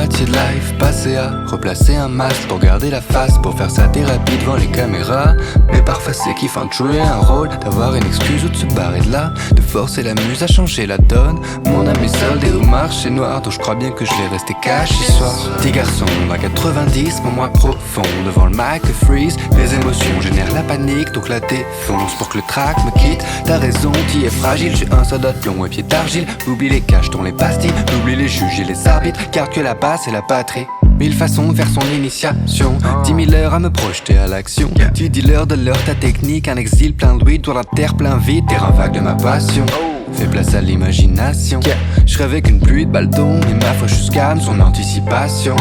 moitié de life, passer à replacer un masque pour garder la face, pour faire sa thérapie devant les caméras. Mais parfois c'est kiffant de jouer un rôle, d'avoir une excuse ou de se barrer de là, de forcer la muse à changer la donne. Mon âme est soldée au marché noir, donc je crois bien que je vais rester cash ce soir. Petit garçon, à 90, mon moi profond, devant le Mac freeze, les émotions génèrent la panique, donc la défonce pour que le track me quitte. T'as raison, t'y es fragile, j'ai un soldat de plomb et pied d'argile. Oublie les cachetons, les pastilles, oublie les juges et les arbitres, car que la basse et la patrie. 1000 façons de faire son initiation, 10 000 heures à me projeter à l'action. Tu dis l'heure de l'heure, ta technique, un exil plein de weed, dans la terre plein vide, terrain vague de ma passion. Fais place à l'imagination. Je rêvais qu'une pluie de balles tombent, et ma foi je scanne son anticipation.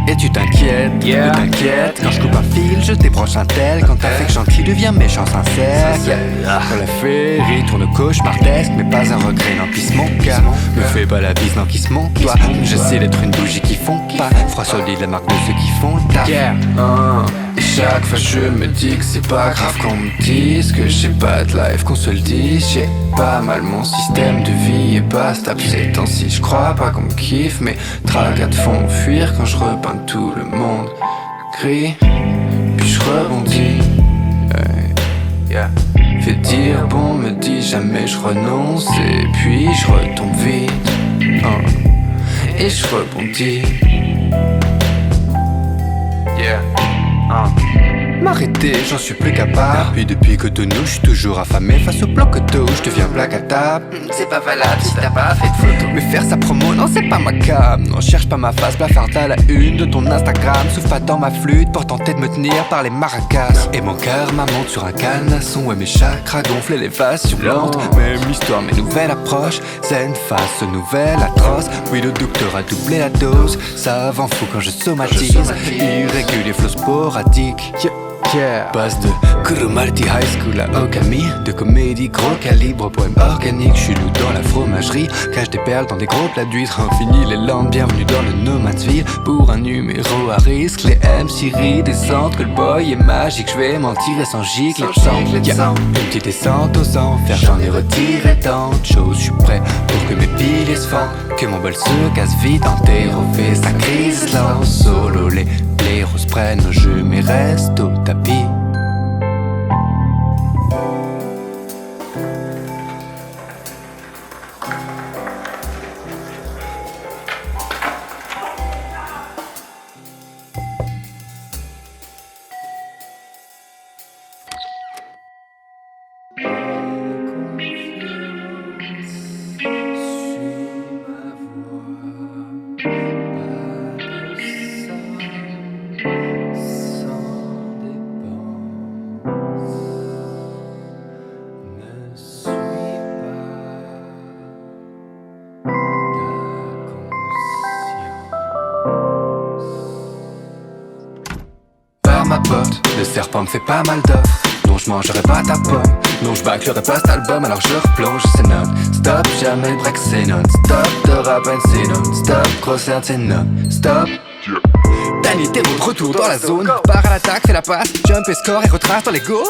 Et tu t'inquiètes, t'inquiètes. Quand je coupe un fil, je débranche un tel. Quand t'as fait que gentil devient méchant sincère. Quand la féerie tourne cauchemardesque, mais pas un regret n'emplisse mon cœur. Me fais pas la bise, non qui se monte, toi. J'essaie d'être une bougie qui fond pas. Froid solide, la marque de ceux qui font le taf. Et chaque fois je me dis que c'est pas grave qu'on me dise que j'ai pas de life, qu'on se le dise. J'ai pas mal mon système de vie est pas stable ces temps-ci. Je crois pas qu'on me kiffe, mais tragades font fuir quand je repeins tout le monde crie, puis je rebondis. Fait dire bon me dit jamais je renonce, et puis je retombe vite, et je rebondis. M'arrêter, j'en suis plus capable. Puis depuis que de nous, je suis toujours affamé face au bloc d'eau, je deviens blague à table. C'est pas valable si t'as pas fait de photo. Mais faire sa promo, non c'est pas ma cam. Non, cherche pas ma face, blafarde à la une de ton Instagram. Souffle pas dans ma flûte pour tenter de me tenir par les maracas. Et mon karma monte sur un canasson, ouais mes chakras gonflent élévation lente. Même histoire, mes nouvelles approches, zen face nouvelle atroce. Oui le docteur a doublé la dose, ça avant fou quand je somatise. Irrégulier flow sporadique. Passe de Kurumarti High School à Okami, de comédie gros calibre, poème organique. Je suis loup dans la fromagerie, cache des perles dans des gros plats d'huîtres. Infini les landes, bienvenue dans le No Man's Ville. Pour un numéro à risque, les MC rient, descendent que le boy est magique. Je vais m'en tirer sans gicle, une petite descente aux enfers, j'en ai retiré tant de choses. Je suis prêt pour que mes piliers se fendent, que mon bol se casse vite en terreau, sa crise lance solo. Les roses prennent au jeu mais restent au tapis. Ma porte, le serpent me fait pas mal d'offres. Non, je mangerai pas ta pomme. Non, je bâclerai pas cet album, alors je replonge. C'est non-stop, jamais le break, c'est non-stop. De rap, c'est non-stop. Grosse herbe, c'est non-stop. Danny, t'es de retour dans la zone. Part à l'attaque, fais la passe, jump et score et retrace dans les goals.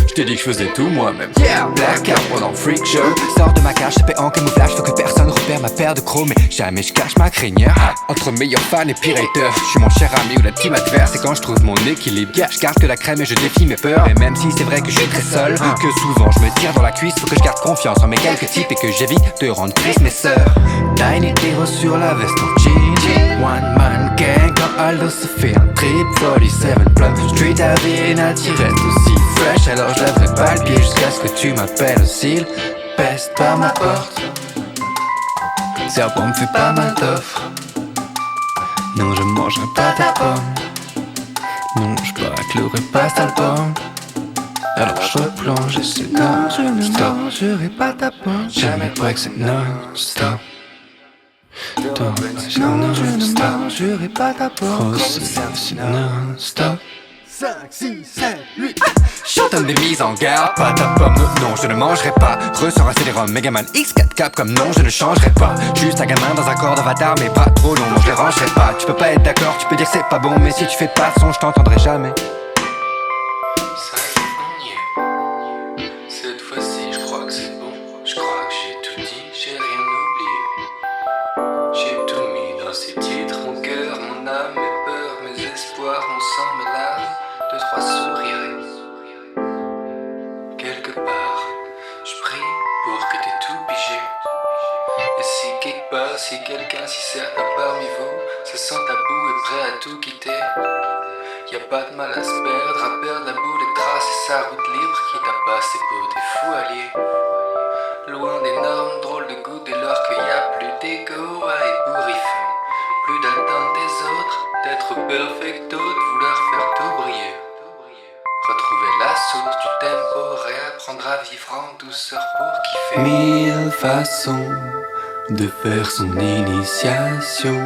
Je t'ai dit que je faisais tout moi-même. Blackout pendant le freak show. Sors de ma cage, c'est en camouflage. Faut que personne repère ma paire de crocs, mais jamais je cache ma crinière. Entre meilleurs fans et pire haters, je suis mon cher ami ou la team adverse. Et quand je trouve mon équilibre, je garde que la crème et je défie mes peurs. Et même si c'est vrai que je suis très seul, que souvent je me tire dans la cuisse, faut que je garde confiance en mes quelques types et que j'évite de rendre triste mes sœurs. Tiny Tiro sur la veste en jean, one man gang quand Aldo se fait un trip. 47 Plum Street Avenue, tu restes aussi fresh, alors je lèverai pas le pied jusqu'à ce que tu m'appelles aussi. Peste par ma porte, serpent me fait pas mal d'offres. Non, je mangerai pas ta pomme. Non, je bâclerai pas cet album. Alors je replonge et c'est non, je ne mangerai pas ta pomme. Jamais le break, c'est non-stop. Non, je ne mangerai pas ta pomme. C'est non-stop. 5, 6, 7, 8. Chante des mises en garde, pas ta pomme, non je ne mangerai pas. Ressort un CD-ROM, Megaman X4 Cap comme non je ne changerai pas. Juste un gamin dans un corps d'avatar mais pas trop long, non je les rangerai pas. Tu peux pas être d'accord, tu peux dire que c'est pas bon, mais si tu fais pas de son je t'entendrai jamais. Ça y est, cette fois-ci je crois que c'est bon. Je crois que j'ai tout dit, j'ai rien oublié. J'ai tout mis dans ces titres, mon cœur, mon désespoir, mon sang me lave, deux, trois sourires. Quelque part, je prie pour que t'aies tout pigé. Et si quelque part, si quelqu'un, si certains parmi vous se sentent à bout et prêt à tout quitter, y a pas de mal à se perdre, à perdre la boue des traces et sa route libre qui t'a passé pour des fous alliés. Loin des normes, drôle de goût dès lors qu'il y a plus d'ego à ébouriffer, plus d'attente des autres, d'être perfecto, de vouloir faire tout briller. Retrouver la source du tempo, réapprendre à vivre en douceur pour kiffer. Mille façons de faire son initiation,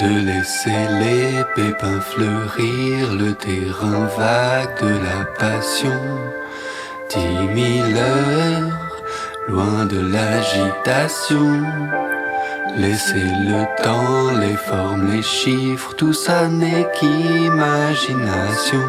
de laisser les pépins fleurir, le terrain vague de la passion. 10 000 heures, loin de l'agitation. Laissez le temps, les formes, les chiffres, tout ça n'est qu'imagination.